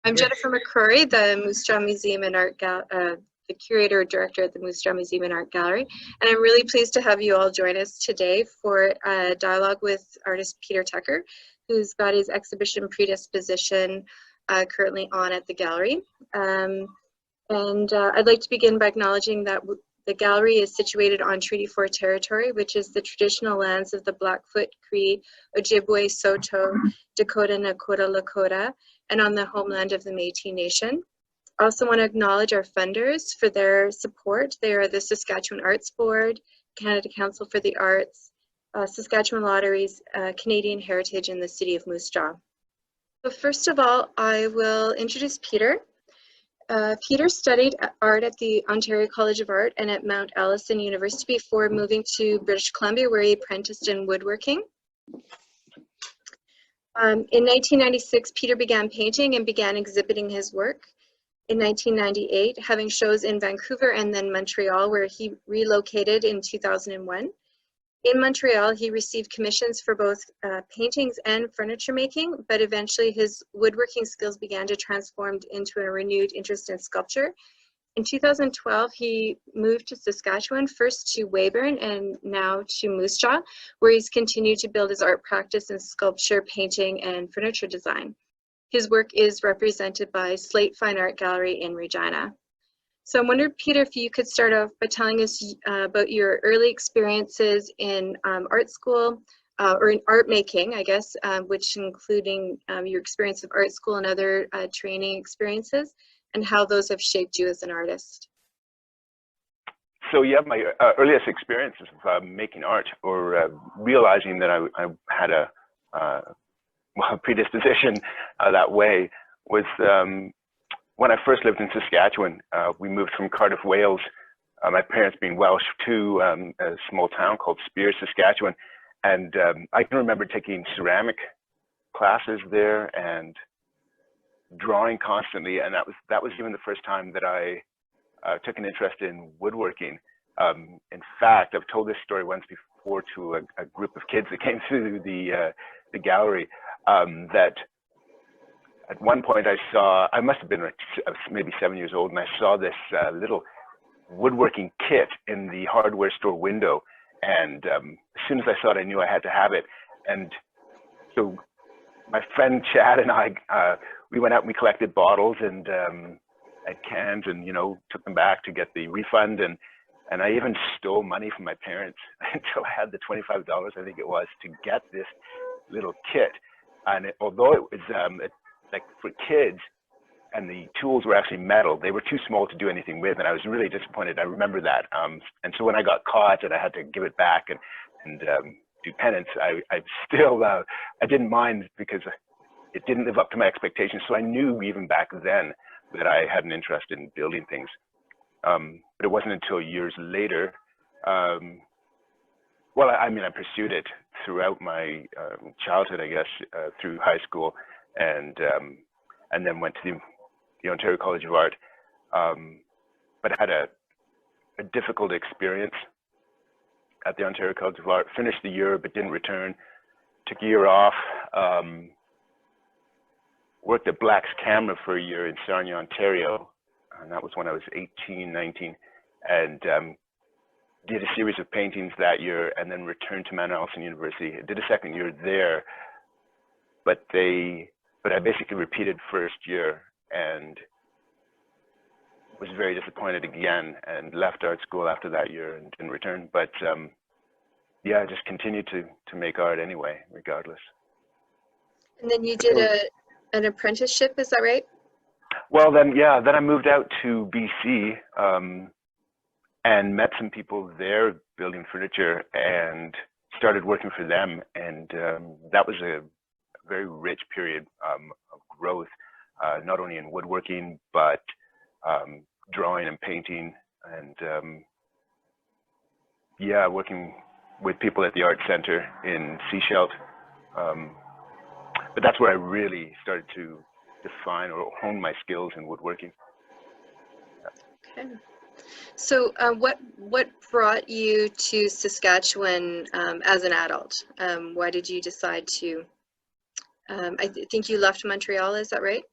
I'm Jennifer McRorie, the Moose Jaw Museum and Art the curator director at the Moose Jaw Museum and Art Gallery, and I'm really pleased to have you all join us today for a dialogue with artist Peter Tucker, who's got his exhibition Predisposition currently on at the gallery. I'd like to begin by acknowledging that the gallery is situated on Treaty 4 territory, which is the traditional lands of the Blackfoot, Cree, Ojibwe, Saulteaux, Dakota, Nakota, Lakota, and on the homeland of the Métis Nation. I also want to acknowledge our funders for their support. They are the Saskatchewan Arts Board, Canada Council for the Arts, Saskatchewan Lotteries, Canadian Heritage, and the City of Moose Jaw. So first of all, I will introduce Peter. Peter studied art at the Ontario College of Art and at Mount Allison University before moving to British Columbia, where he apprenticed in woodworking. In 1996, Peter began painting and began exhibiting his work. In 1998, having shows in Vancouver and then Montreal, where he relocated in 2001. In Montreal, he received commissions for both paintings and furniture making, but eventually his woodworking skills began to transform into a renewed interest in sculpture. In 2012, he moved to Saskatchewan, first to Weyburn and now to Moose Jaw, where he's continued to build his art practice in sculpture, painting, and furniture design. His work is represented by Slate Fine Art Gallery in Regina. So I'm wondering, Peter, if you could start off by telling us about your early experiences in art school, or in art making, I guess, which including your experience of art school and other training experiences, and how those have shaped you as an artist. So yeah, my earliest experiences of making art, or realizing that I had a predisposition that way, was when I first lived in Saskatchewan. We moved from Cardiff, Wales, my parents being Welsh, to a small town called Spears, Saskatchewan. And I can remember taking ceramic classes there and drawing constantly. And that was even the first time that I took an interest in woodworking. In fact, I've told this story once before to a group of kids that came through the gallery, that at one point I must have been maybe 7 years old, and I saw this little woodworking kit in the hardware store window. And as soon as I saw it, I knew I had to have it. And so my friend Chad and I, we went out and we collected bottles and cans, and took them back to get the refund. And I even stole money from my parents until I had the $25, I think it was, to get this little kit. And although it was like for kids, and the tools were actually metal, they were too small to do anything with, and I was really disappointed. I remember that. And so when I got caught and I had to give it back and do penance, I still, I didn't mind, because it didn't live up to my expectations. So I knew even back then that I had an interest in building things. But it wasn't until years later, well, I mean, I pursued it throughout my childhood, I guess, through high school, and then went to the Ontario College of Art, but had a difficult experience at the Ontario College of Art. Finished the year, but didn't return. Took a year off. Worked at Black's Camera for a year in Sarnia, Ontario, and that was when I was 18, 19, and did a series of paintings that year, and then returned to Mount Allison University. I did a second year there, but I basically repeated first year and was very disappointed again, and left art school after that year and didn't return. But yeah, I just continued to make art anyway, regardless. And then you did an apprenticeship, is that right? Well, then I moved out to BC and met some people there building furniture and started working for them. And that was a very rich period of growth, not only in woodworking, but drawing and painting, and yeah, working with people at the Art Center in Seashelt. But that's where I really started to define or hone my skills in woodworking. Okay. So what brought you to Saskatchewan as an adult? Why did you decide to, I think you left Montreal, is that right?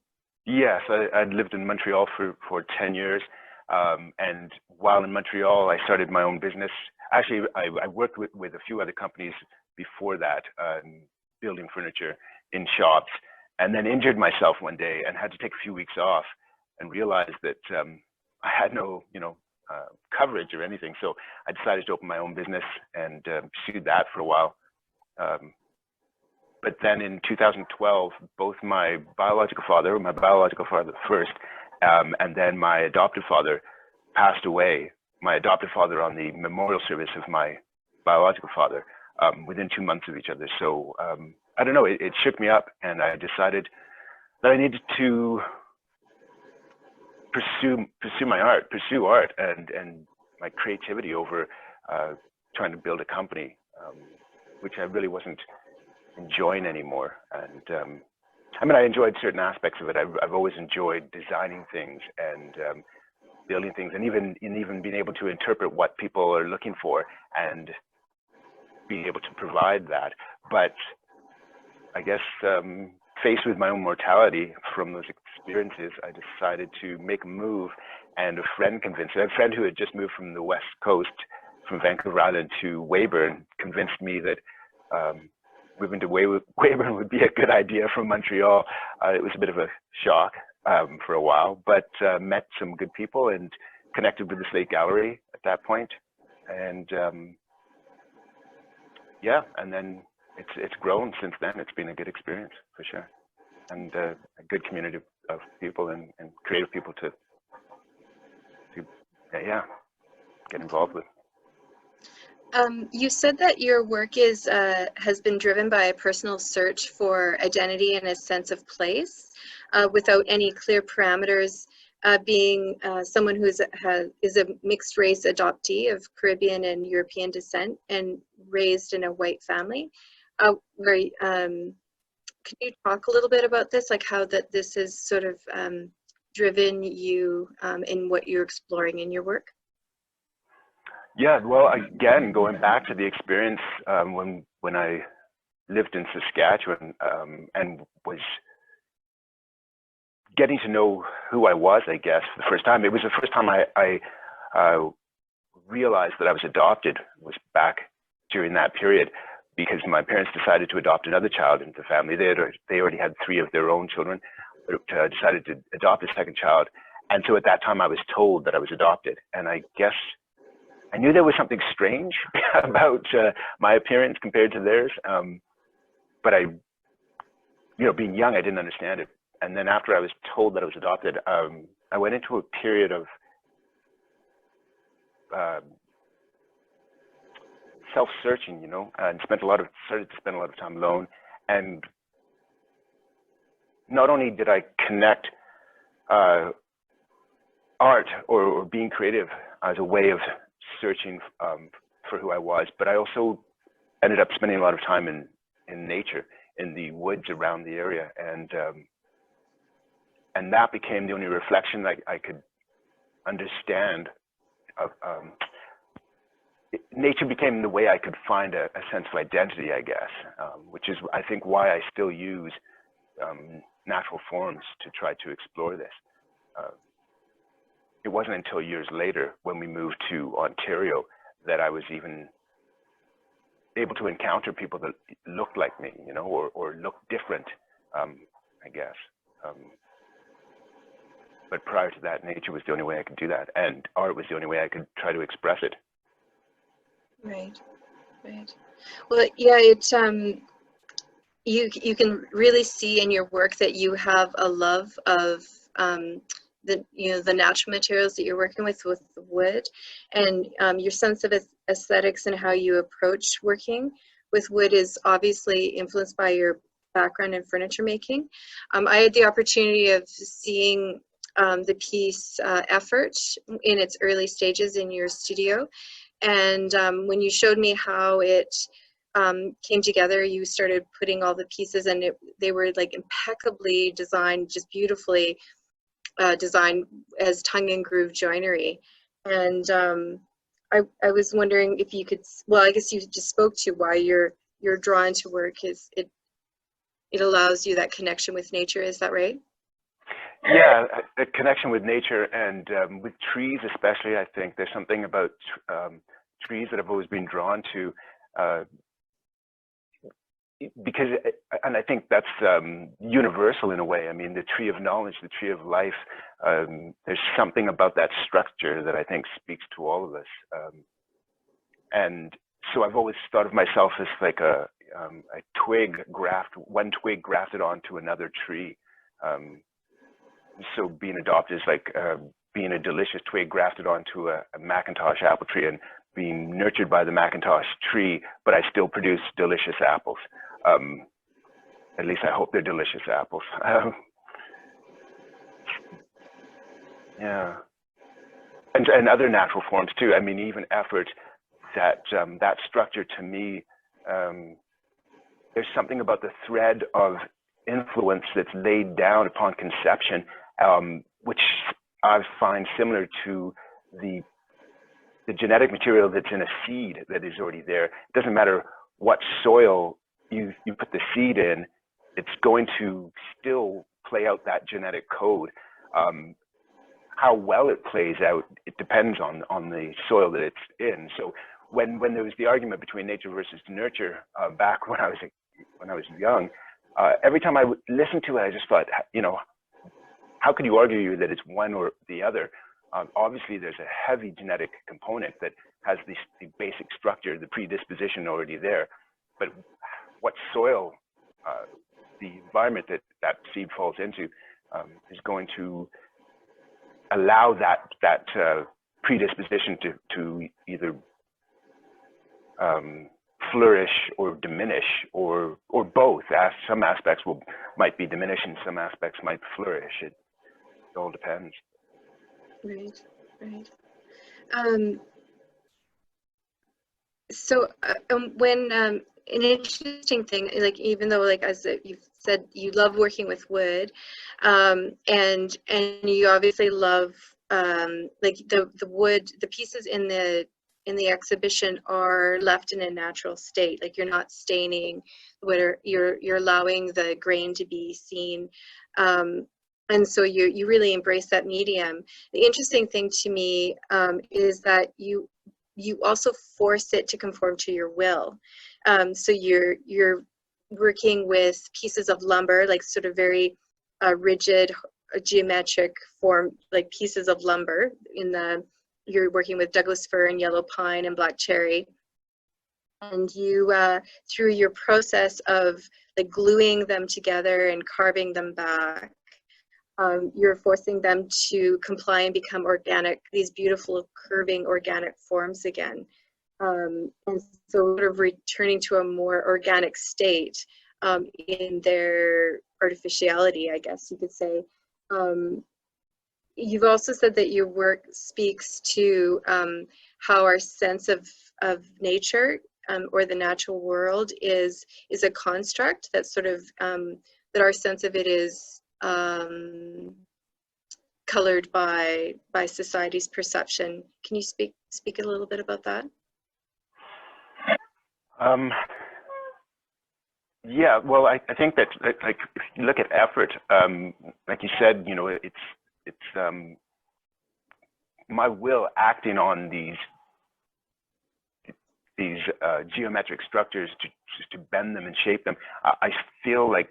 Yes, I'd lived in Montreal for 10 years. And while in Montreal, I started my own business. Actually, I worked with a few other companies before that, building furniture in shops, and then injured myself one day and had to take a few weeks off and realized that I had no, coverage or anything. So I decided to open my own business and pursued that for a while. But then in 2012, both my biological father first, and then my adoptive father passed away. My adoptive father on the memorial service of my biological father within 2 months of each other. So I don't know, it shook me up, and I decided that I needed to pursue art and my creativity over trying to build a company, which I really wasn't enjoying anymore. And I mean, I enjoyed certain aspects of it. I've always enjoyed designing things and building things, and even being able to interpret what people are looking for and being able to provide that. But I guess faced with my own mortality from those experiences, I decided to make a move, and a friend who had just moved from the West Coast, from Vancouver Island to Weyburn, convinced me that moving to Weyburn would be a good idea from Montreal. It was a bit of a shock for a while, but met some good people and connected with the Slate Gallery at that point. And yeah, and then it's grown since then. It's been a good experience for sure, and a good community of people and creative people to get involved with. You said that your work has been driven by a personal search for identity and a sense of place, without any clear parameters, being someone who is a mixed race adoptee of Caribbean and European descent and raised in a white family. Can you talk a little bit about this, like how this has sort of driven you in what you're exploring in your work? Yeah, well, again, going back to the experience when I lived in Saskatchewan and was getting to know who I was, I guess, for the first time. It was the first time I realized that I was adopted, was back during that period, because my parents decided to adopt another child into the family. They already had 3 of their own children, but decided to adopt a second child. And so at that time I was told that I was adopted. And I guess I knew there was something strange about my appearance compared to theirs. But being young, I didn't understand it. And then after I was told that I was adopted, I went into a period of self-searching, and started to spend a lot of time alone. And not only did I connect art or being creative as a way of searching for who I was, but I also ended up spending a lot of time in nature, in the woods around the area, and that became the only reflection I could understand of nature. Became the way I could find a sense of identity, I guess, which is, I think, why I still use natural forms to try to explore this. It wasn't until years later, when we moved to Ontario, that I was even able to encounter people that looked like me, or looked different, I guess. But prior to that, nature was the only way I could do that, and art was the only way I could try to express it. Right. Well, yeah, you can really see in your work that you have a love of the natural materials that you're working with the wood, and your sense of aesthetics and how you approach working with wood is obviously influenced by your background in furniture making. I had the opportunity of seeing the piece Effort in its early stages in your studio, and when you showed me how it came together, you started putting all the pieces, and they were like impeccably designed, just beautifully designed as tongue and groove joinery. And I was wondering if you could, well, I guess you just spoke to why you're drawn to work. Is it allows you that connection with nature, is that right? Yeah, a connection with nature and with trees especially. I think there's something about trees that I've always been drawn to, because, and I think that's universal in a way. I mean, the tree of knowledge, the tree of life, there's something about that structure that I think speaks to all of us. And so I've always thought of myself as like a one twig grafted onto another tree. So being adopted is like being a delicious twig grafted onto a Macintosh apple tree and being nurtured by the Macintosh tree, but I still produce delicious apples. At least I hope they're delicious apples. Yeah, and other natural forms too. I mean, even effort, that structure to me, there's something about the thread of influence that's laid down upon conception, which I find similar to the genetic material that's in a seed that is already there. It doesn't matter what soil you put the seed in, it's going to still play out that genetic code. How well it plays out, it depends on the soil that it's in. So when there was the argument between nature versus nurture back when I was young, every time I would listen to it, I just thought, you know, how could you argue that it's one or the other? Obviously, there's a heavy genetic component that has the basic structure, the predisposition already there. But what soil, the environment that seed falls into, is going to allow that predisposition to either flourish or diminish, or both. Some aspects might be diminished and some aspects might flourish. It all depends. Right, right. So when an interesting thing, like even though, like as you've said, you love working with wood, and you obviously love like the wood, the pieces in the exhibition are left in a natural state. Like you're not staining wood, you're allowing the grain to be seen. And so you really embrace that medium. The interesting thing to me is that you also force it to conform to your will. So you're working with pieces of lumber, like sort of very rigid, geometric form, like pieces of lumber. You're working with Douglas fir and yellow pine and black cherry. And you, through your process of like gluing them together and carving them back, you're forcing them to comply and become organic, these beautiful curving organic forms again. And so sort of returning to a more organic state in their artificiality, I guess you could say. You've also said that your work speaks to how our sense of nature or the natural world is a construct, that sort of, that our sense of it is colored by society's perception. Can you speak a little bit about that? Yeah, well, I think that, like, if you look at effort, like you said, you know, it's my will acting on these geometric structures to bend them and shape them. I feel like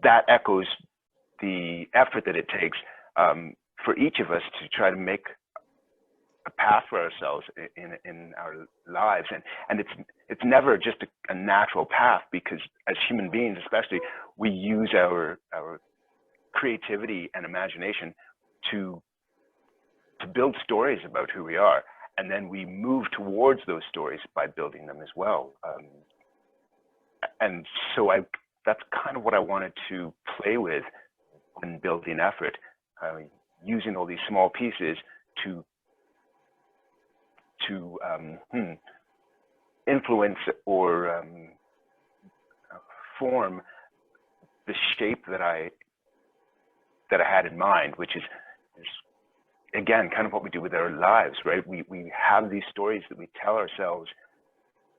that echoes the effort that it takes for each of us to try to make a path for ourselves in our lives, and it's never just a natural path, because as human beings especially, we use our creativity and imagination to build stories about who we are, and then we move towards those stories by building them as well. And so that's kind of what I wanted to play with when building effort, using all these small pieces to influence or form the shape that I had in mind, which is again kind of what we do with our lives, right? We have these stories that we tell ourselves,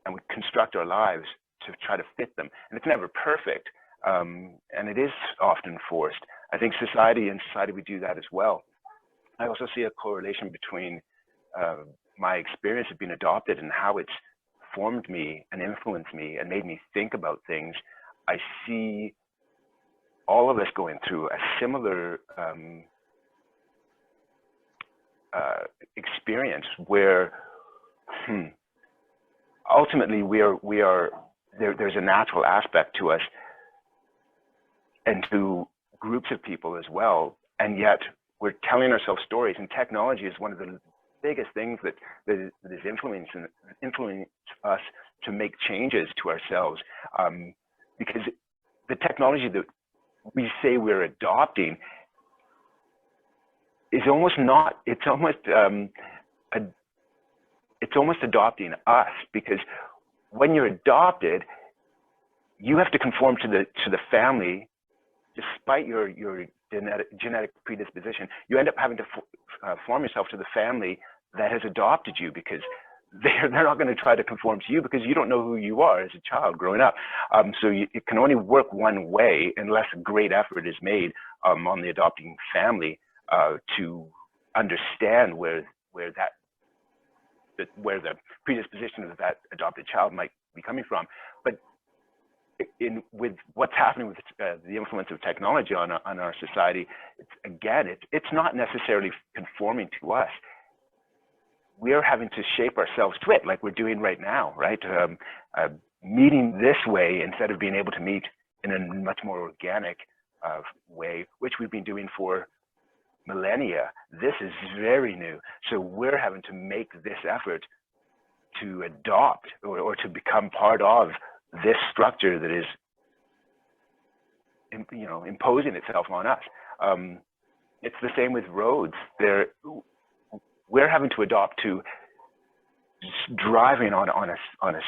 and we construct our lives to try to fit them, and it's never perfect, and it is often forced, I think society we do that as well. I also see a correlation between my experience of being adopted and how it's formed me and influenced me and made me think about things. I see all of us going through a similar experience where ultimately there's a natural aspect to us and to groups of people as well, and yet we're telling ourselves stories, and technology is one of the biggest things that is influencing us to make changes to ourselves, because the technology that we say we're adopting is almost not, it's almost adopting us, because when you're adopted, you have to conform to the family. Despite your genetic predisposition, you end up having to form yourself to the family that has adopted you, because they're not going to try to conform to you because you don't know who you are as a child growing up. So it can only work one way unless a great effort is made on the adopting family to understand where the predisposition of that adopted child might be coming from. But with what's happening with the influence of technology on our society, it's not necessarily conforming to us. We're having to shape ourselves to it, like we're doing right now, right? Meeting this way instead of being able to meet in a much more organic way, which we've been doing for millennia. This is very new. So we're having to make this effort to adopt or to become part of this structure that is, imposing itself on us. It's the same with roads. We're having to adopt to driving on a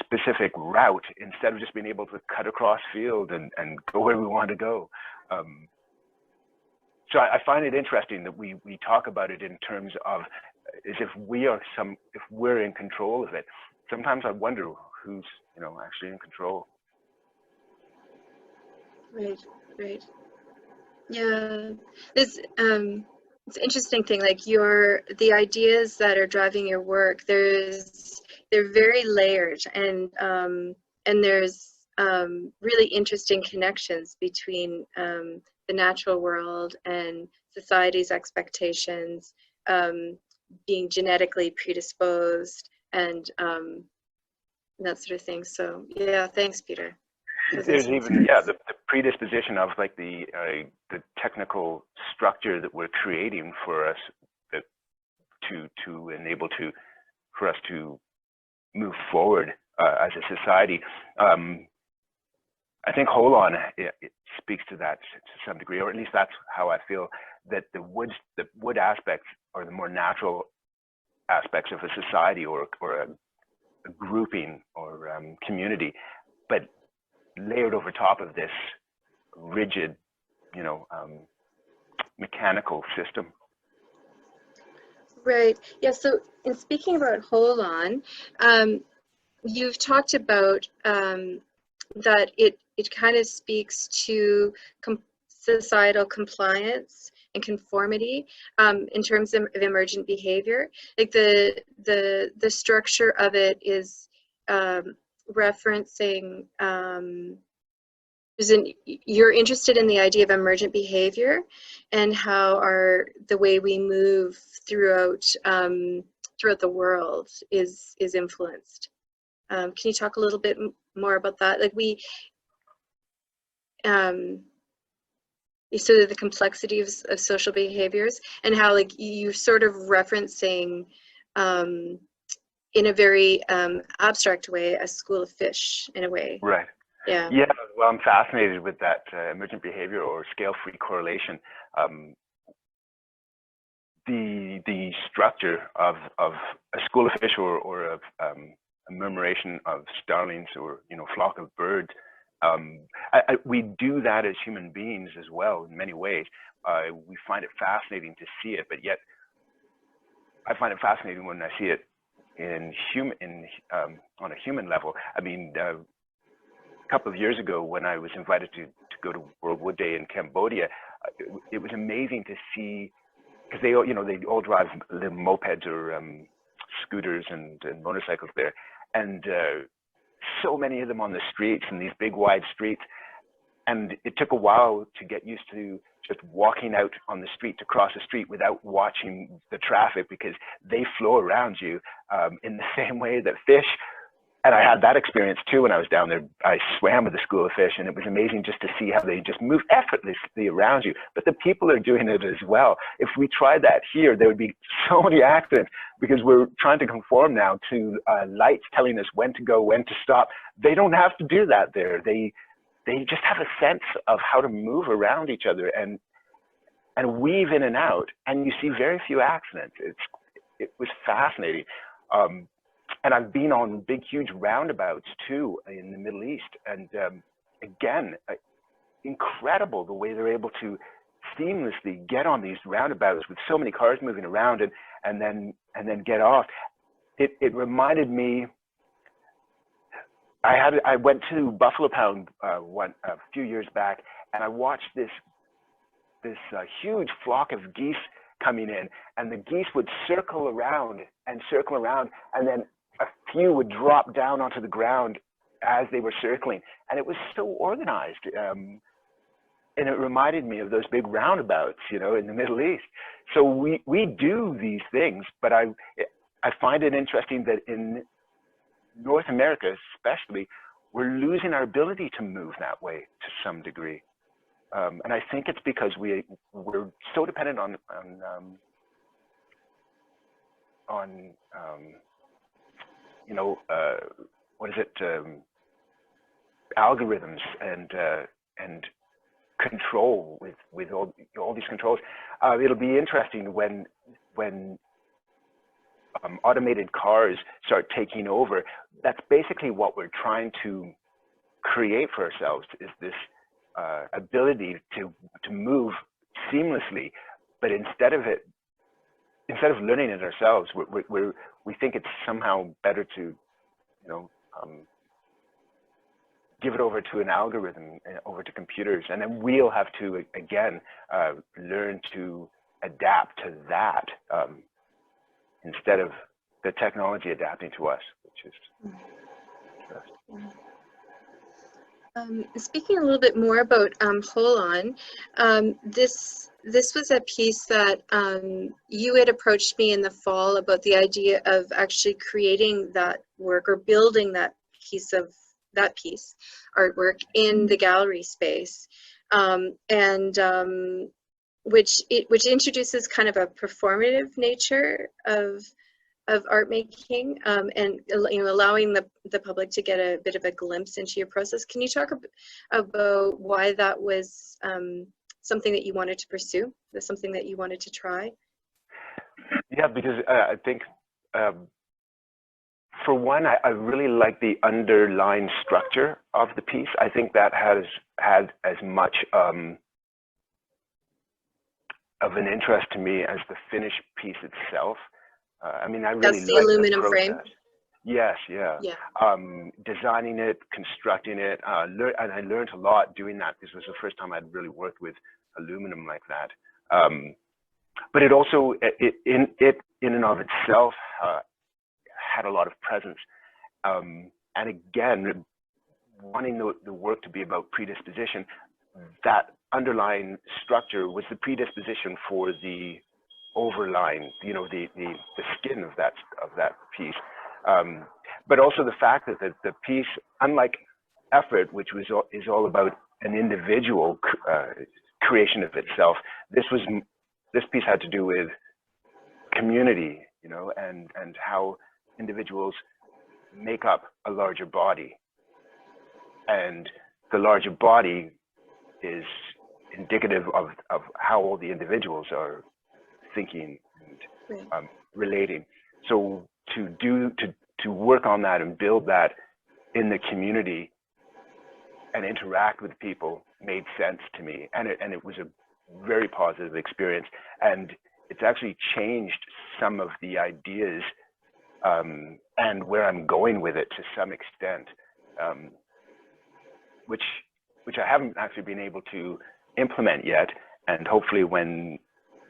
specific route instead of just being able to cut across field and go where we want to go. So I find it interesting that we talk about it in terms of as if we're in control of it. Sometimes I wonder who's actually in control. Right. Yeah, it's an interesting thing. Like the ideas that are driving your work, they're very layered, and there's really interesting connections between the natural world and society's expectations, being genetically predisposed, and that sort of thing. So yeah, thanks, Peter. There's even the predisposition of like the technical structure that we're creating for us to enable for us to move forward as a society. I think Holon it speaks to that to some degree, or at least that's how I feel, that the wood aspects are the more natural aspects of a society or a grouping or community, but layered over top of this rigid, mechanical system. Right. Yeah. So in speaking about Holon, you've talked about that it kind of speaks to societal compliance and conformity in terms of emergent behavior. Like the structure of it is referencing you're interested in the idea of emergent behavior and how the way we move throughout the world is influenced. Can you talk a little bit more about that? Like sort of the complexity of social behaviors, and how like you're sort of referencing in a very abstract way a school of fish in a way. Right. Yeah. Yeah. Well, I'm fascinated with that emergent behavior or scale-free correlation. The structure of a school of fish or of a murmuration of starlings or flock of birds. We do that as human beings as well in many ways. We find it fascinating to see it, but yet I find it fascinating when I see it on a human level. I mean, a couple of years ago when I was invited to go to World Wood Day in Cambodia, it was amazing to see, because they all, you know, they all drive little mopeds or scooters and motorcycles there, and so many of them on the streets, and these big wide streets. And it took a while to get used to just walking out on the street, to cross the street without watching the traffic, because they flow around you in the same way that fish. And I had that experience too when I was down there. I swam with a school of fish, and it was amazing just to see how they just move effortlessly around you. But the people are doing it as well. If we tried that here, there would be so many accidents, because we're trying to conform now to lights telling us when to go, when to stop. They don't have to do that there. They just have a sense of how to move around each other and weave in and out, and you see very few accidents. It was fascinating. And I've been on big, huge roundabouts too in the Middle East, and again, incredible the way they're able to seamlessly get on these roundabouts with so many cars moving around and then get off. It reminded me. I went to Buffalo Pound a few years back, and I watched this huge flock of geese coming in, and the geese would circle around, and then a few would drop down onto the ground as they were circling, and it was so organized. And it reminded me of those big roundabouts, you know, in the Middle East. So we do these things, but I find it interesting that in North America, especially, we're losing our ability to move that way to some degree, and I think it's because we're so dependent on you know, what is it, algorithms and control with all these controls. It'll be interesting when automated cars start taking over. That's basically what we're trying to create for ourselves, is this ability to move seamlessly, but instead of learning it ourselves, we think it's somehow better to, you know, give it over to an algorithm, over to computers, and then we'll have to again learn to adapt to that. Instead of the technology adapting to us, which is interesting. Speaking a little bit more about Hold On, this was a piece that you had approached me in the fall about the idea of actually creating that work or building that piece artwork in the gallery space, which introduces kind of a performative nature of art making, and, you know, allowing the public to get a bit of a glimpse into your process. Can you talk about why that was something that you wanted to pursue? That's something that you wanted to try? Yeah, because I think, for one, I really like the underlying structure of the piece. I think that has had as much of an interest to me as the finished piece itself. I mean, I really That's the like aluminum the frame. Yes, yeah. Designing it, constructing it, and I learned a lot doing that. This was the first time I'd really worked with aluminum like that. But it also, in and of itself, had a lot of presence. And again, wanting the work to be about predisposition, that underlying structure was the predisposition for the overline, you know, the skin of that piece. But also the fact that the piece, unlike Effort, which is all about an individual creation of itself, this piece had to do with community, you know, and how individuals make up a larger body, and the larger body is indicative of how all the individuals are thinking and relating. So to work on that and build that in the community and interact with people made sense to me, and it was a very positive experience, and it's actually changed some of the ideas and where I'm going with it to some extent, which which I haven't actually been able to implement yet. And hopefully when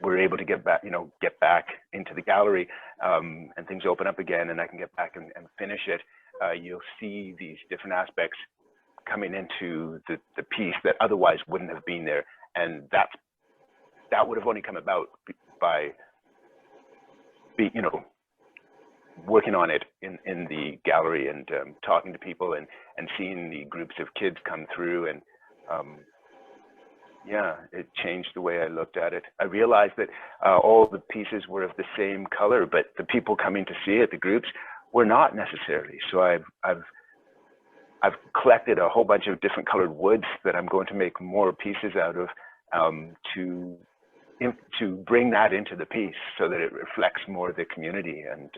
we're able to get back, get back into the gallery and things open up again and I can get back and finish it, you'll see these different aspects coming into the piece that otherwise wouldn't have been there. And that would have only come about by working on it in the gallery and talking to people and seeing the groups of kids come through. And yeah, it changed the way I looked at it. I realized that all the pieces were of the same color, but the people coming to see it, the groups, were not necessarily. So I've collected a whole bunch of different colored woods that I'm going to make more pieces out of to bring that into the piece so that it reflects more of the community and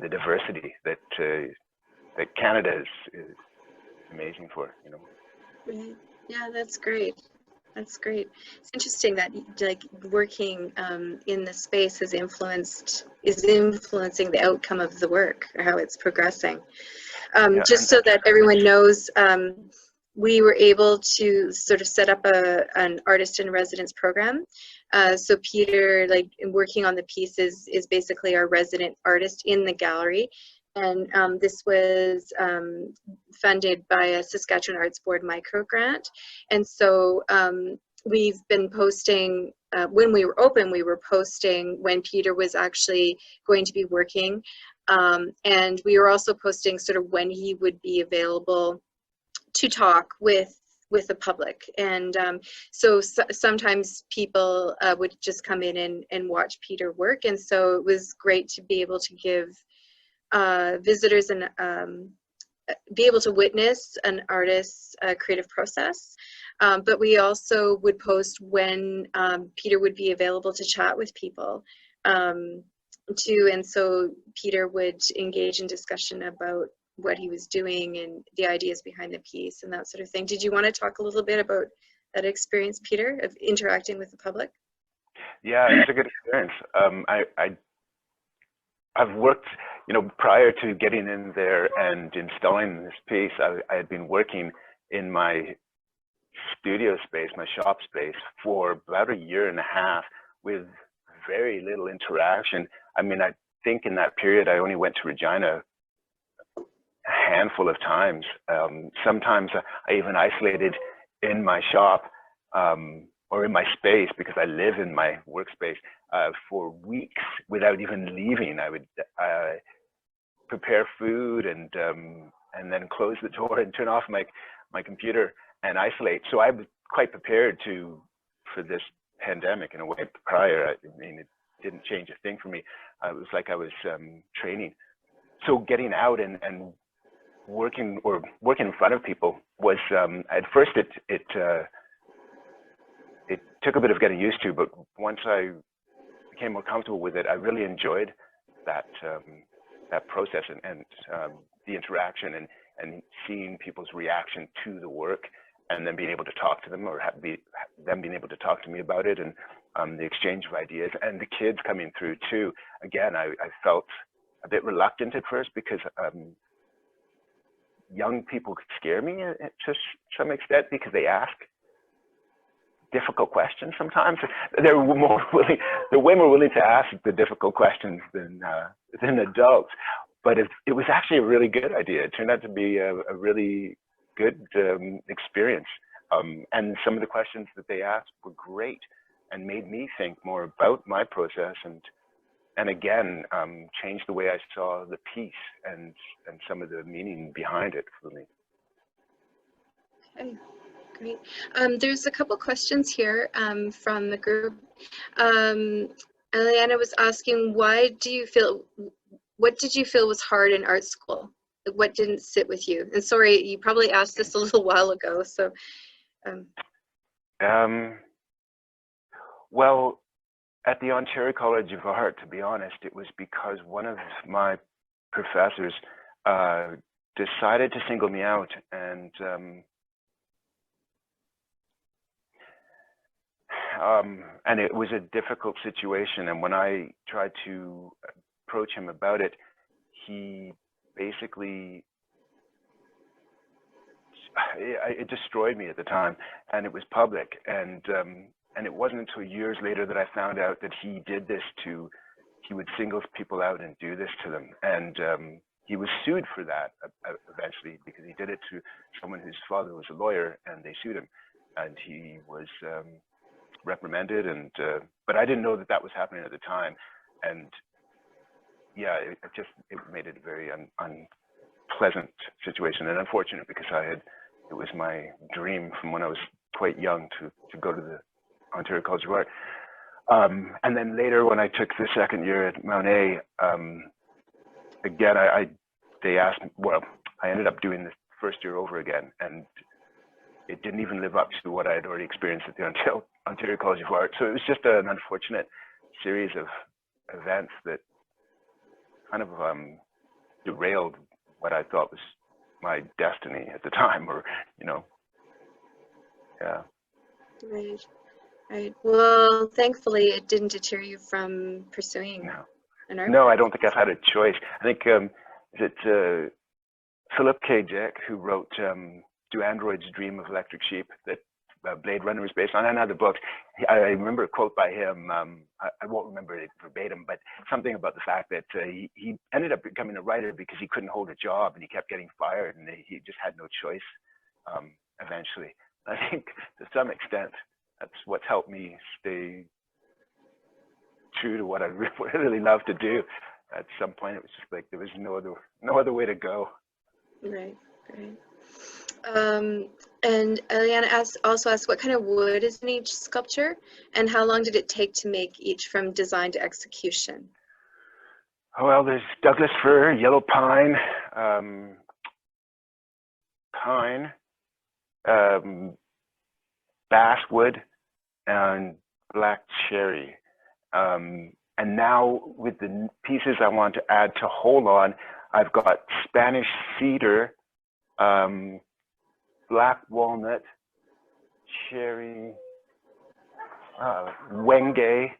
the diversity that Canada is amazing for, Right. Yeah, that's great. That's great. It's interesting that like working in the space is influencing the outcome of the work or how it's progressing. Just so that everyone knows, we were able to sort of set up an artist in residence program. So Peter, like working on the piece, is basically our resident artist in the gallery. And this was funded by a Saskatchewan Arts Board micro grant. And so we've been posting, when we were open, we were posting when Peter was actually going to be working. And we were also posting sort of when he would be available to talk with the public. And so sometimes people would just come in and watch Peter work. And so it was great to be able to give visitors and be able to witness an artist's creative process. But we also would post when Peter would be available to chat with people too. And so Peter would engage in discussion about what he was doing and the ideas behind the piece and that sort of thing. Did you want to talk a little bit about that experience, Peter, of interacting with the public? Yeah, it's a good experience. I've worked, prior to getting in there and installing this piece, I had been working in my studio space, my shop space, for about 1.5 years with very little interaction. I mean, I think in that period, I only went to Regina a handful of times. Sometimes I even isolated in my shop or in my space, because I live in my workspace, for weeks without even leaving. I would prepare food and then close the door and turn off my computer and isolate. So I was quite prepared for this pandemic in a way prior. I mean, it didn't change a thing for me. It was like I was training. So getting out and working in front of people was, at first it took a bit of getting used to, but once I became more comfortable with it, I really enjoyed that process and the interaction and seeing people's reaction to the work, and then being able to talk to them, or them being able to talk to me about it, and the exchange of ideas, and the kids coming through too. Again, I felt a bit reluctant at first, because young people could scare me to some extent, because they ask difficult questions sometimes. They're way more willing to ask the difficult questions than adults. But it was actually a really good idea. It turned out to be a really good experience. And some of the questions that they asked were great and made me think more about my process and again, changed the way I saw the piece and some of the meaning behind it for me. Okay, great. There's a couple questions here from the group. Eliana was asking, what did you feel was hard in art school? Like, what didn't sit with you? And sorry, you probably asked this a little while ago, so. Well, at the Ontario College of Art, to be honest, it was because one of my professors decided to single me out, and it was a difficult situation. And when I tried to approach him about it, he basically it destroyed me at the time, and it was public, and it wasn't until years later that I found out that he did this he would single people out and do this to them, and he was sued for that eventually, because he did it to someone whose father was a lawyer, and they sued him, and he was reprimanded, and but I didn't know that that was happening at the time, and yeah, it made it a very unpleasant situation, and unfortunate, because it was my dream from when I was quite young to go to the Ontario College of Art. And then later, when I took the second year at Monet, again, they asked me, well, I ended up doing the first year over again, and it didn't even live up to what I had already experienced at the Ontario College of Art. So it was just an unfortunate series of events that kind of derailed what I thought was my destiny at the time, or, you know, yeah. Right. Right. Well, thankfully, it didn't deter you from pursuing an art. No, I don't think I've had a choice. I think is it Philip K. Dick who wrote "Do Androids Dream of Electric Sheep?" that Blade Runner was based on, and other books. I remember a quote by him. I won't remember it verbatim, but something about the fact that he ended up becoming a writer because he couldn't hold a job and he kept getting fired, and he just had no choice eventually. I think to some extent, that's what's helped me stay true to what I really love to do. At some point, it was just like there was no other way to go. Right, right. And Eliana also asked, what kind of wood is in each sculpture, and how long did it take to make each from design to execution? Well, there's Douglas fir, yellow pine, basswood, and black cherry. And now with the pieces I want to add to Hold On, I've got Spanish cedar, black walnut, cherry, wenge,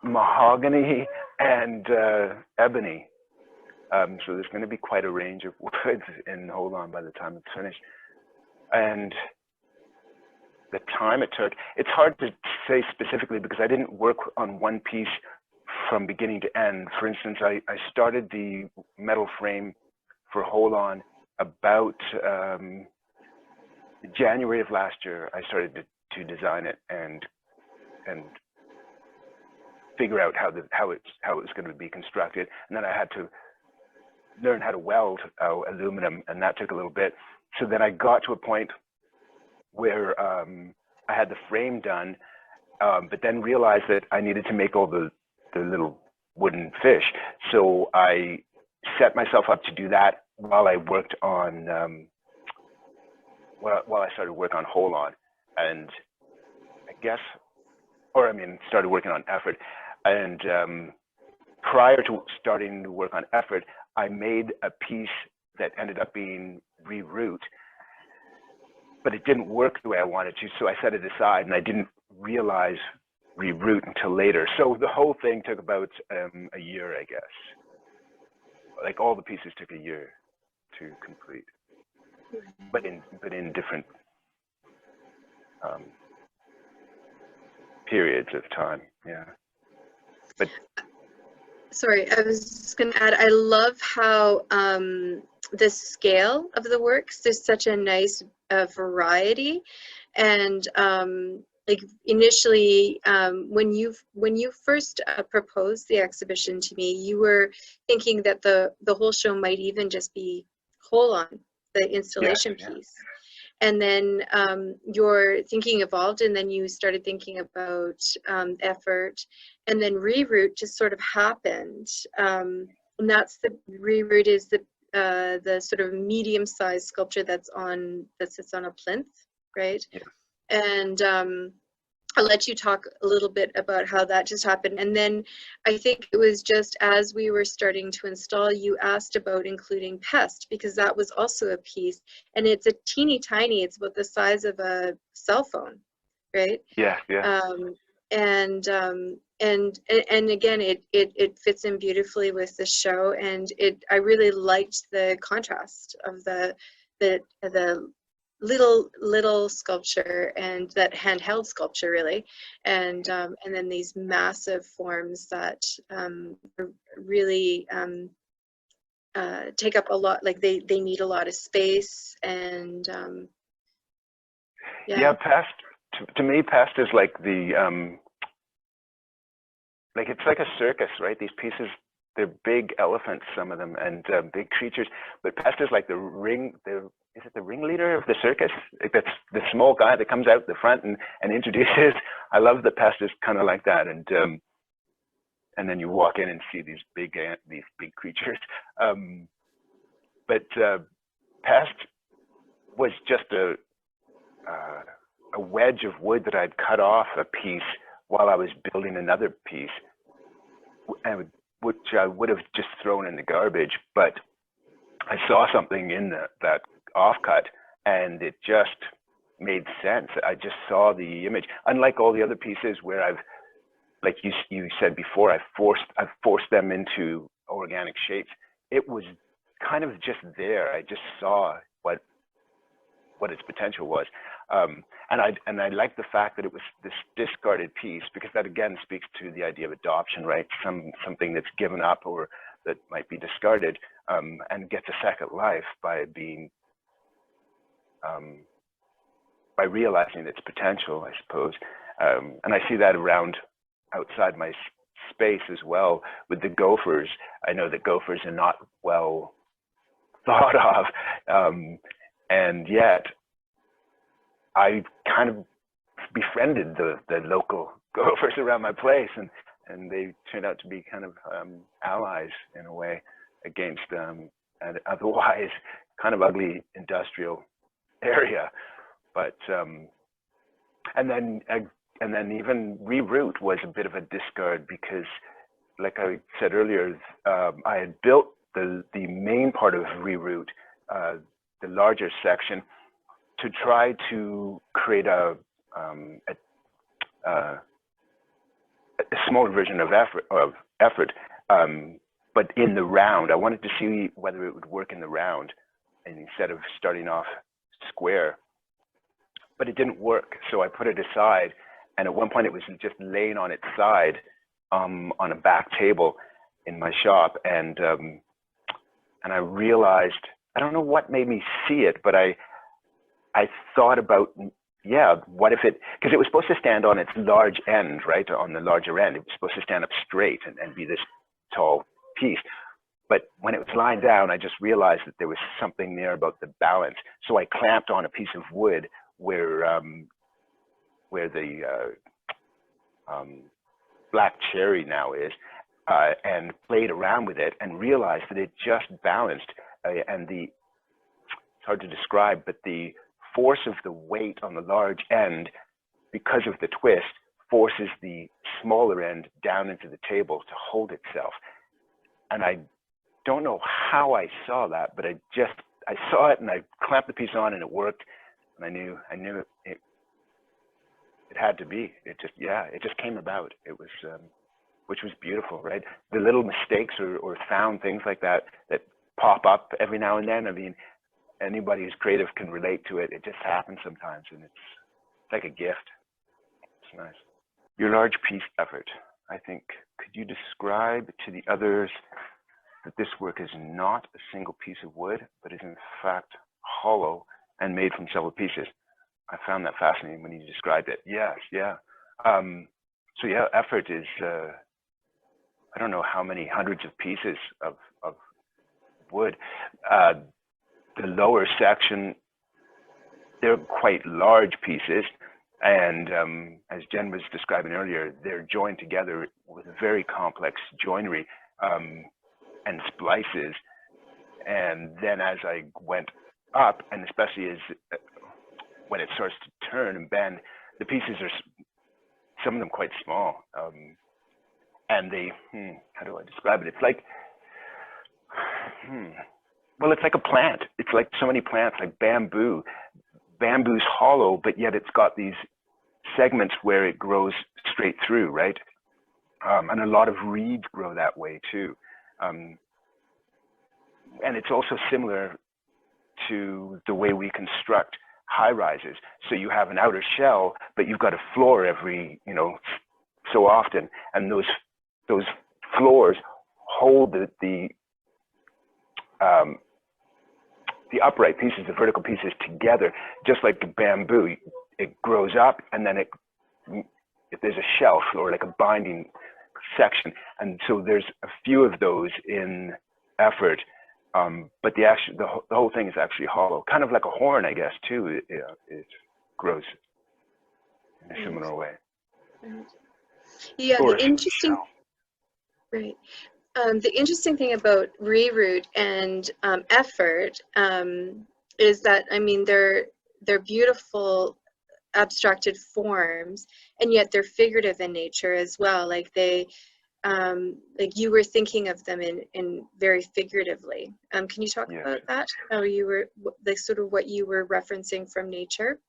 mahogany, and ebony. So there's going to be quite a range of woods in Hold On by the time it's finished. And the time it took, it's hard to say specifically because I didn't work on one piece from beginning to end. For instance, I started the metal frame for Hold On about January of last year. I started to design it and figure out how it was going to be constructed, and then I had to learn how to weld aluminum, and that took a little bit. So then I got to a point where I had the frame done, but then realized that I needed to make all the little wooden fish. So I set myself up to do that while I worked on, while I started work on Hold On, and I guess, or I mean, started working on Effort. And prior to starting to work on Effort, I made a piece that ended up being Reroute, but it didn't work the way I wanted to, so I set it aside, and I didn't realize Reroute until later. So the whole thing took about a year, I guess. Like all the pieces took a year to complete, but in different periods of time. Yeah. But sorry, I was just going to add, I love how the scale of the works, there's such a nice variety, and like initially when you first proposed the exhibition to me, you were thinking that the whole show might even just be Hold On, the installation piece. And then your thinking evolved, and then you started thinking about Effort, and then Reroute just sort of happened. And that's the Reroute is the sort of medium-sized sculpture that sits on a plinth, right? Yeah. And I'll let you talk a little bit about how that just happened. And then I think it was just as we were starting to install, you asked about including Pest, because that was also a piece. And it's a teeny tiny, it's about the size of a cell phone, right? Yeah, yeah. and again, it fits in beautifully with the show, and I really liked the contrast of the little sculpture and that handheld sculpture really, and then these massive forms that really take up a lot, like they need a lot of space, and yeah, past, to me, past is like the like it's like a circus, right? These pieces, they're big elephants, some of them, and big creatures. But past is like is it the ringleader of the circus? That's the small guy that comes out the front and introduces. I love that past is kind of like that, and then you walk in and see these big creatures. But past was just a wedge of wood that I'd cut off a piece while I was building another piece, and which I would have just thrown in the garbage, but I saw something in that offcut, and it just made sense. I just saw the image. Unlike all the other pieces where I've, like you said before, I've forced them into organic shapes. It was kind of just there. I just saw what its potential was. And I like the fact that it was this discarded piece, because that again speaks to the idea of adoption, right? Something that's given up or that might be discarded, and gets a second life by being, by realizing its potential, I suppose. And I see that around outside my space as well with the gophers. I know that gophers are not well thought of, and yet I kind of befriended the local gophers around my place, and they turned out to be kind of allies in a way against an otherwise kind of ugly industrial area. But and then even Reroute was a bit of a discard, because, like I said earlier, I had built the main part of Reroute, the larger section, to try to create a smaller version of effort, but in the round. I wanted to see whether it would work in the round, and instead of starting off square. But it didn't work, so I put it aside. And at one point, it was just laying on its side on a back table in my shop, and I realized, I don't know what made me see it, but I thought about, yeah, what if it, because it was supposed to stand on its large end, right, on the larger end. It was supposed to stand up straight and be this tall piece. But when it was lying down, I just realized that there was something there about the balance. So I clamped on a piece of wood where the black cherry now is, and played around with it and realized that it just balanced. And it's hard to describe, but the force of the weight on the large end, because of the twist, forces the smaller end down into the table to hold itself. And I don't know how I saw that, but I saw it, and I clamped the piece on, and it worked. And I knew it had to be. It just came about. It was, which was beautiful, right? The little mistakes or found things like that pop up every now and then. I mean, anybody who's creative can relate to it. It just happens sometimes, and it's like a gift. It's nice. Your large piece effort, I think, could you describe to the others that this work is not a single piece of wood, but is in fact hollow and made from several pieces? I found that fascinating when you described it. Yes, yeah. So yeah, effort is, I don't know how many hundreds of pieces of wood. The lower section, they're quite large pieces, and as Jen was describing earlier, they're joined together with very complex joinery and splices. And then as I went up, and especially as when it starts to turn and bend, the pieces are, some of them, quite small, and they, how do I describe it? It's like, well, it's like a plant. It's like so many plants, like bamboo. Bamboo's hollow, but yet it's got these segments where it grows straight through, right? And a lot of reeds grow that way too. And it's also similar to the way we construct high rises. So you have an outer shell, but you've got a floor every, so often, and those floors hold the upright pieces, the vertical pieces together, just like the bamboo. It grows up, and then if there's a shelf or like a binding section, and so there's a few of those in effort, but the whole thing is actually hollow, kind of like a horn, I guess, too. It grows in a similar way. Yeah, the interesting, right. The interesting thing about Reroute and effort is that, I mean, they're beautiful abstracted forms, and yet they're figurative in nature as well. Like they, like you were thinking of them in very figuratively. Can you talk about that? How you were, like, sort of what you were referencing from nature?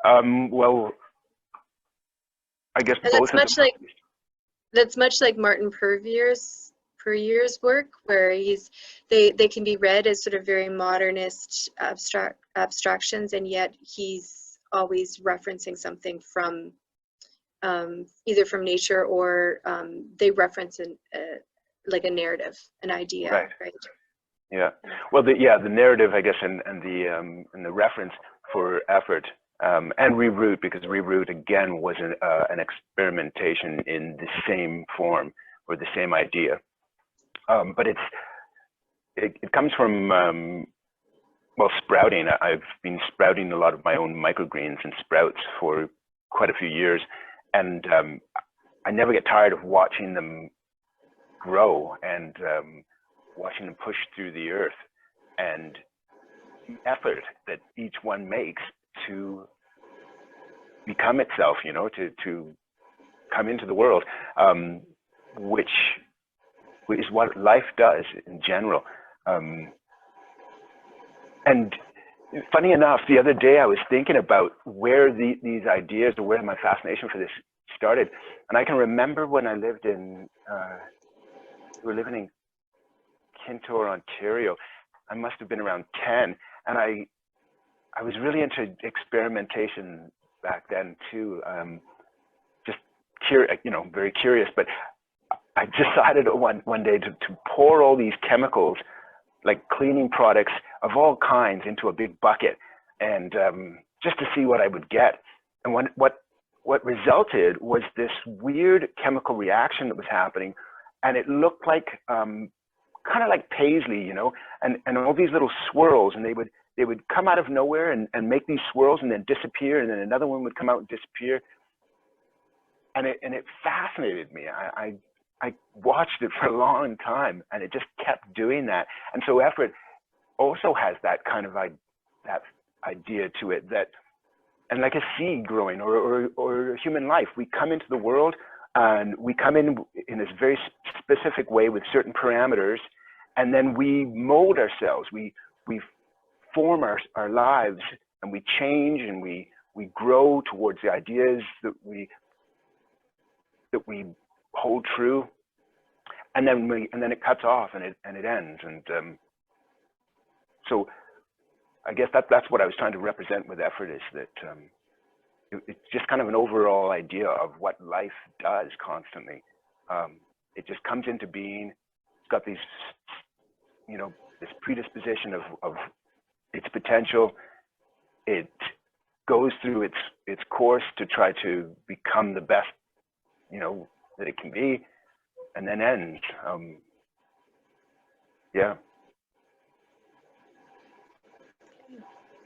Well, I guess and both of them. That's much like Martin Puryear's work, where they can be read as sort of very modernist abstractions, and yet he's always referencing something from either from nature or they reference like a narrative, an idea, right? Yeah. Well, the narrative, I guess, and the reference for effort. And Reroute, because Reroute again was an experimentation in the same form or the same idea, but it comes from well, sprouting. I've been sprouting a lot of my own microgreens and sprouts for quite a few years, and I never get tired of watching them grow and watching them push through the earth, and the effort that each one makes to become itself, to come into the world, which is what life does in general. And funny enough, the other day I was thinking about where these ideas, or where my fascination for this started. And I can remember when I lived we were living in Kintore, Ontario. I must have been around 10, and I was really into experimentation back then too. Just curious, very curious. But I decided one day to pour all these chemicals, like cleaning products of all kinds, into a big bucket, and just to see what I would get. And what resulted was this weird chemical reaction that was happening, and it looked like kind of like Paisley, and all these little swirls, and they would come out of nowhere and make these swirls and then disappear, and then another one would come out and disappear. And it fascinated me. I watched it for a long time, and it just kept doing that. And so effort also has that kind of that idea to it, that, and like a seed growing or human life, we come into the world and we come in this very specific way with certain parameters, and then we mold ourselves. We form our lives, and we change, and we grow towards the ideas that we hold true, and then it cuts off, and it ends. And so I guess that's what I was trying to represent with effort, is that it's just kind of an overall idea of what life does constantly. It just comes into being. It's got these, this predisposition of its potential. It goes through its course to try to become the best, that it can be, and then ends. Yeah.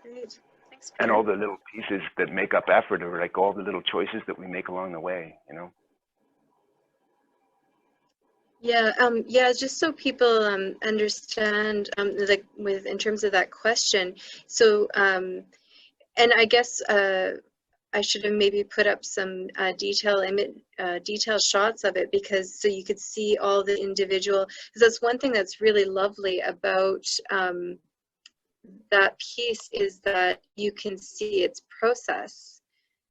Great. Thanks, Peter. And all the little pieces that make up effort are like all the little choices that we make along the way, Yeah, just so people understand, like in terms of that question. So, and I guess I should have maybe put up some detail shots of it, because so you could see all the individual. Because that's one thing that's really lovely about that piece, is that you can see its process.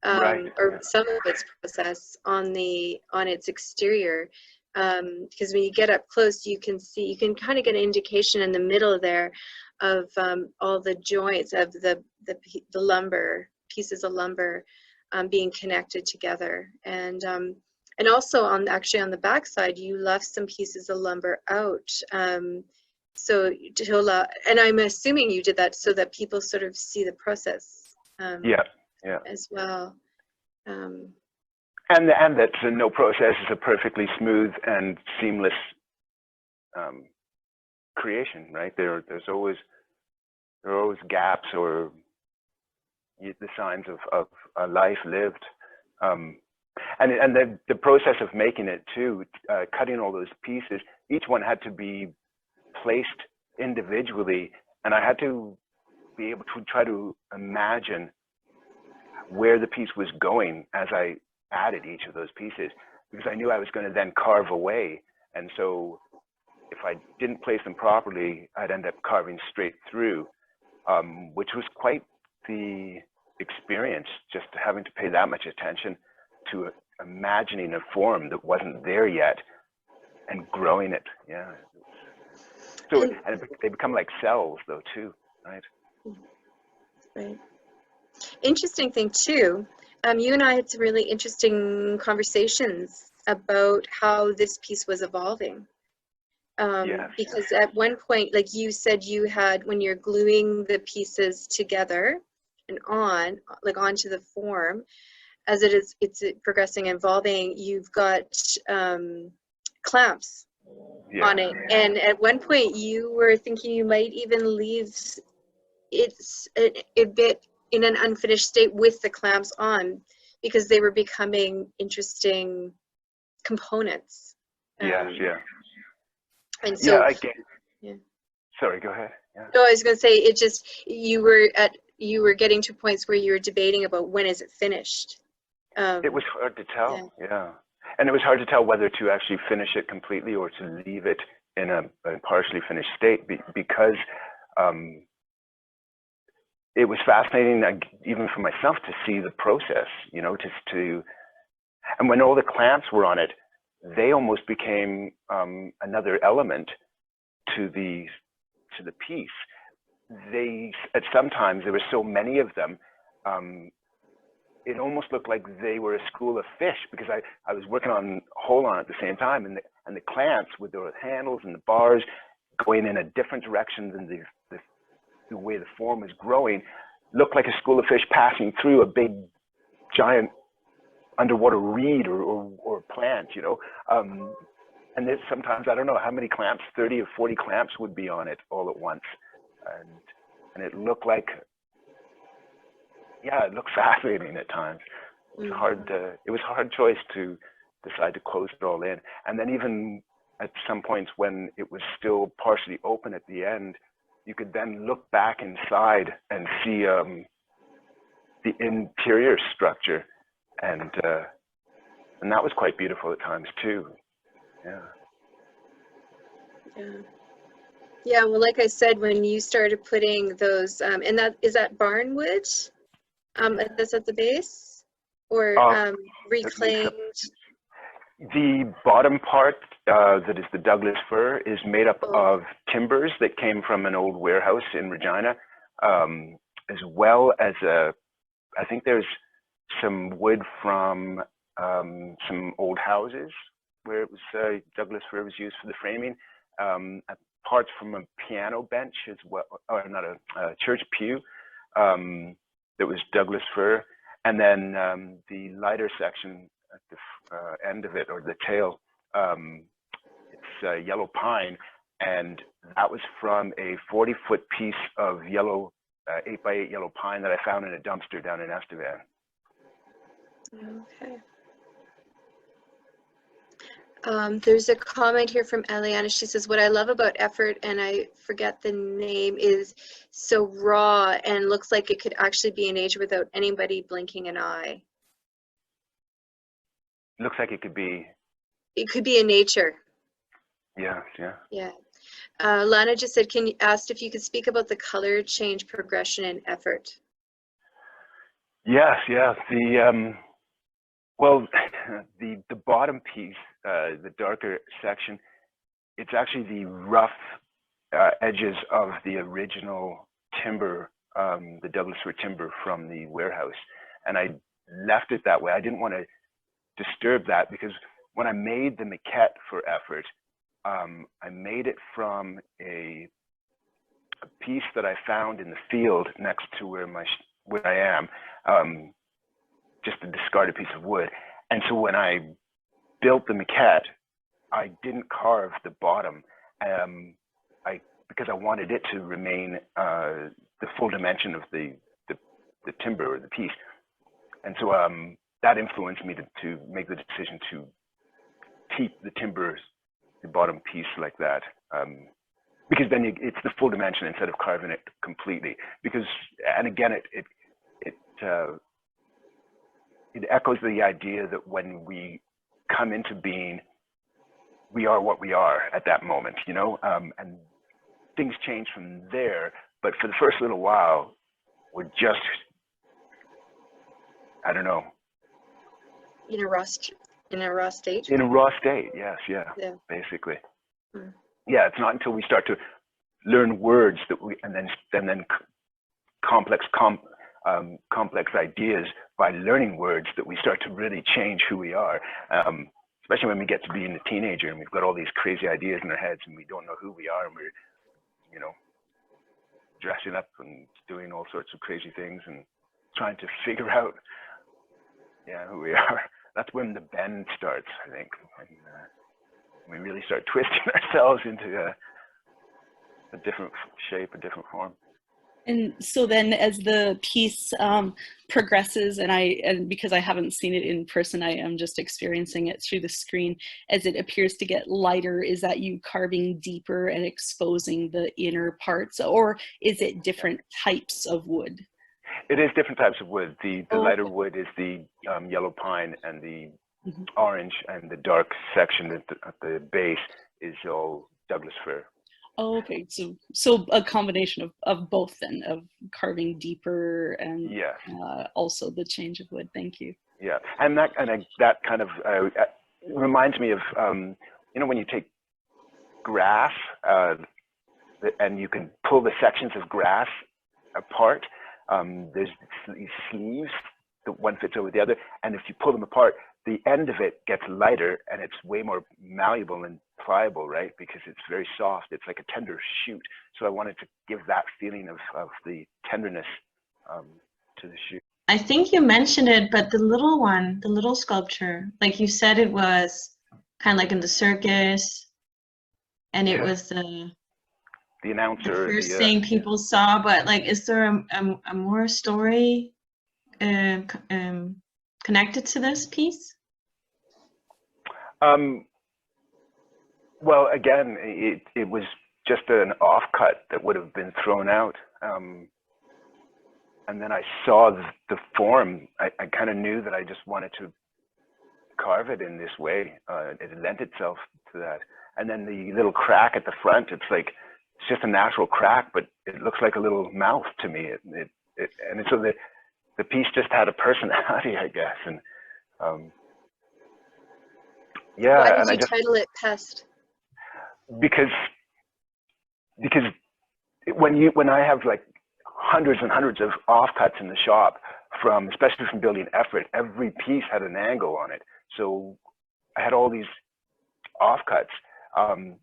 Right. or Yeah. some of its process on its exterior. Because when you get up close, you can kind of get an indication in the middle there of all the joints of the lumber, pieces of lumber being connected together. And also actually on the back side, you left some pieces of lumber out. So to allow, and I'm assuming you did that so that people sort of see the process Yeah. as well. And that no process is a perfectly smooth and seamless creation, right? There are always gaps or the signs of a life lived. And the process of making it too, cutting all those pieces, each one had to be placed individually, and I had to be able to try to imagine where the piece was going as I added each of those pieces, because I knew I was going to then carve away. And so if I didn't place them properly, I'd end up carving straight through, which was quite the experience, just having to pay that much attention to imagining a form that wasn't there yet and growing it. Yeah. So and they become like cells though too, right? Right. Interesting thing too, you and I had some really interesting conversations about how this piece was evolving. Yes. Because at one point, like you said, you had, when you're gluing the pieces together and onto the form, as it's progressing and evolving, you've got clamps on it. And at one point you were thinking you might even leave it a bit in an unfinished state with the clamps on, because they were becoming interesting components. Yes, and so yeah, I get. Yeah. Sorry, go ahead. Yeah. No, I was going to say, it just, you were getting to points where you were debating about when is it finished. It was hard to tell, yeah. And it was hard to tell whether to actually finish it completely or to leave it in a partially finished state, because it was fascinating, even for myself, to see the process, you know, and when all the clamps were on it, they almost became another element to the piece. Sometimes there were so many of them, it almost looked like they were a school of fish, because I was working on Hold On at the same time, and the clamps with the handles and the bars going in a different direction than the way the form was growing, looked like a school of fish passing through a big giant underwater reed or plant, you know. And there's sometimes, I don't know how many clamps, 30 or 40 clamps would be on it all at once. And it looked like, yeah, it looked fascinating at times. It was a hard choice to decide to close it all in. And then even at some points when it was still partially open at the end, you could then look back inside and see the interior structure. And that was quite beautiful at times too. Yeah, well, like I said, when you started putting those, and is that barn wood that's at the base, or reclaimed? The bottom part, that is the Douglas fir, is made up of timbers that came from an old warehouse in Regina, as well as I think there's some wood from some old houses where it was Douglas fir was used for the framing. Parts from a piano bench as well, or not a church pew, that was Douglas fir, and then the lighter section at the end of it, or the tail, it's yellow pine, and that was from a 40-foot piece of yellow 8x8 yellow pine that I found in a dumpster down in Estevan. Okay. There's a comment here from Eliana. She says, what I love about effort, and I forget the name, is so raw and looks like it could actually be in nature without anybody blinking an eye. Looks like it could be. It could be in nature. Yeah. Lana just said, asked if you could speak about the color change progression and effort. Yes, yeah. Well, the bottom piece, the darker section, it's actually the rough edges of the original timber, the Douglas fir timber from the warehouse, and I left it that way. I didn't want to disturb that because when I made the maquette for Effort, I made it from a piece that I found in the field next to where I am, just a discarded piece of wood. And so when I built the maquette, I didn't carve the bottom, because I wanted it to remain the full dimension of the timber or the piece. And so that influenced me to make the decision to keep the timbers, the bottom piece like that. Because then it's the full dimension instead of carving it completely. Because, and again, it echoes the idea that when we come into being, we are what we are at that moment, you know, and things change from there. But for the first little while, we're just, I don't know. In a raw state? In a raw state, yes, yeah. Basically. Hmm. Yeah, it's not until we start to learn words that and then complex ideas by learning words that we start to really change who we are. Especially when we get to being a teenager and we've got all these crazy ideas in our heads and we don't know who we are, and we're, you know, dressing up and doing all sorts of crazy things and trying to figure out, who we are. That's when the bend starts, I think. We really start twisting ourselves into a different shape, a different form. And so then as the piece progresses, and because I haven't seen it in person, I am just experiencing it through the screen, as it appears to get lighter, is that you carving deeper and exposing the inner parts, or is it different types of wood? It is different types of wood. The lighter wood is the yellow pine, and the orange and the dark section at the base is all Douglas fir. Oh, okay. So a combination of both then, of carving deeper and also the change of wood. Thank you. Yeah, and that kind of reminds me of you know, when you take grass and you can pull the sections of grass apart. There's these sleeves, the one fits over the other, and if you pull them apart, the end of it gets lighter and it's way more malleable and pliable, right? Because it's very soft. It's like a tender shoot. So I wanted to give that feeling of the tenderness to the shoot. I think you mentioned it, but the little one, the little sculpture, like you said, it was kind of like in the circus, and it was the announcer, the first thing people saw. But like, is there a more story connected to this piece? Well, again, it was just an offcut that would have been thrown out. And then I saw the form. I kind of knew that I just wanted to carve it in this way. It lent itself to that. And then the little crack at the front, it's just a natural crack, but it looks like a little mouth to me. And so the piece just had a personality, I guess. And Why did you title it Pest? Because when I have like hundreds and hundreds of offcuts in the shop, especially from building Effort, every piece had an angle on it. So I had all these offcuts, and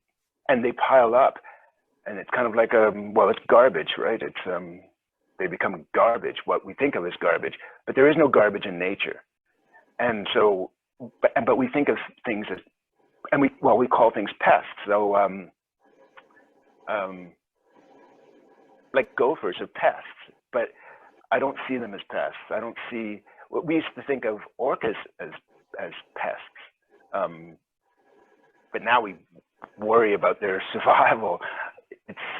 they pile up, and it's kind of like it's garbage, right? It's they become garbage, what we think of as garbage, but there is no garbage in nature. And so, but we think of things as, and we call things pests. So like gophers are pests, but I don't see them as pests. I don't see, we used to think of orcas as pests, but now we worry about their survival.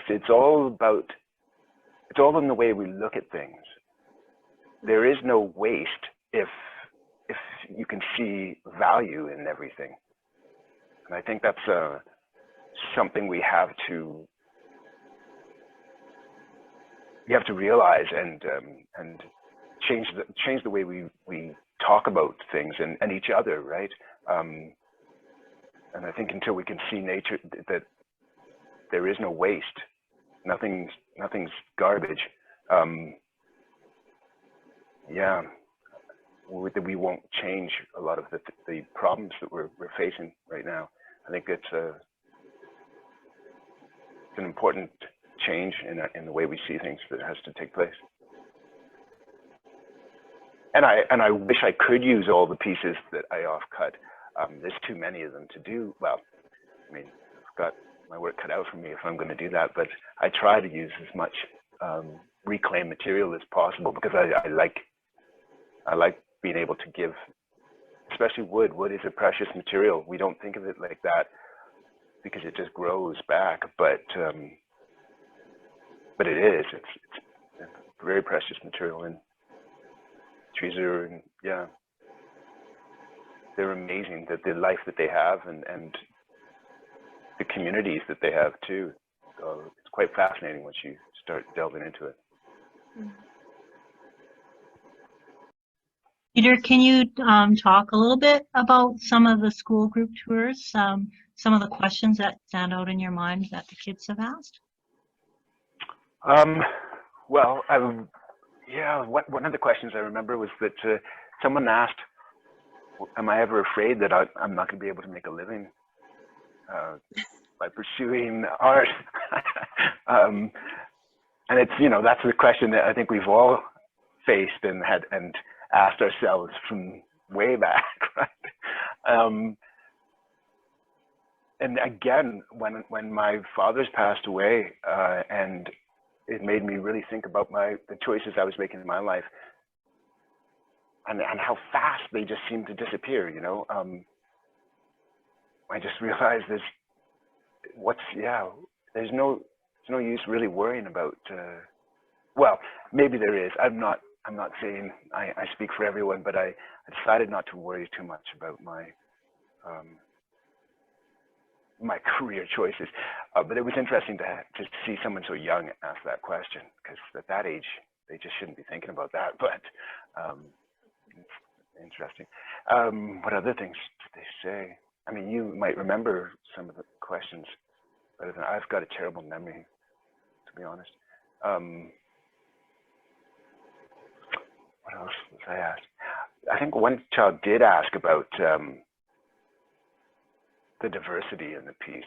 It's all in the way we look at things. There is no waste if you can see value in everything. And I think that's something we have to realize and change the way we talk about things and each other, right? And I think until we can see nature, that there is no waste, nothing's garbage. Yeah, we won't change a lot of the problems that we're facing right now. I think it's an important change in the way we see things that has to take place. And I wish I could use all the pieces that I offcut. There's too many of them to do. Well, I mean, I've got my work cut out for me if I'm going to do that, but I try to use as much reclaimed material as possible, because I like being able to give, especially wood. Wood is a precious material. We don't think of it like that because it just grows back, but it is. It's a very precious material, and trees are, yeah, they're amazing, that the life that they have and the communities that they have too. So it's quite fascinating once you start delving into it. Peter, can you talk a little bit about some of the school group tours, some of the questions that stand out in your mind that the kids have asked? Well, yeah, one of the questions I remember was that someone asked, am I ever afraid that I'm not going to be able to make a living by pursuing art? And it's, you know, that's the question that I think we've all faced and asked ourselves from way back, right? And again, when my father's passed away, and it made me really think about the choices I was making in my life, and how fast they just seem to disappear, you know. I just realized there's no use really worrying about, well, maybe there is. I'm not saying I speak for everyone, but I decided not to worry too much about my my career choices. But it was interesting to see someone so young ask that question, because at that age they just shouldn't be thinking about that. But it's interesting. What other things did they say? I mean, you might remember some of the questions better than I've got a terrible memory, to be honest. What else was I asked? I think one child did ask about the diversity in the piece,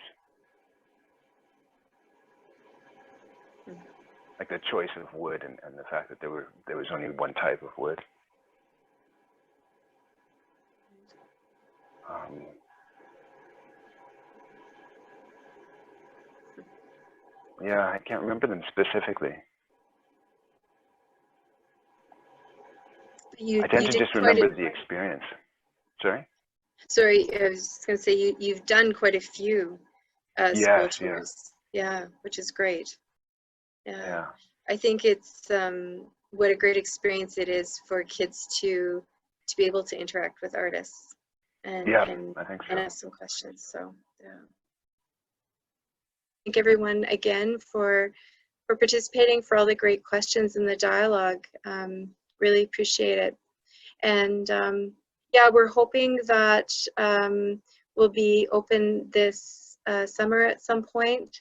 like the choice of wood and the fact that there was only one type of wood. Yeah, I can't remember them specifically. I tend to just remember the experience. Sorry? Sorry, I was going to say you've done quite a few school tours. Yeah, which is great. Yeah. I think it's what a great experience it is for kids to be able to interact with artists and I think so. And ask some questions. So yeah. Thank everyone again for participating, for all the great questions in the dialogue. Really appreciate it. And yeah, we're hoping that we'll be open this summer at some point.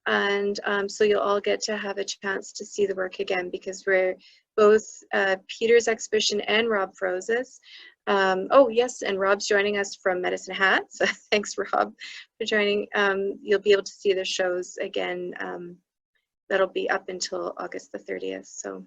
And so you'll all get to have a chance to see the work again, because we're both Peter's exhibition and Rob Froze's. Oh yes, and Rob's joining us from Medicine Hat. So thanks, Rob, for joining. You'll be able to see the shows again. That'll be up until August the 30th. So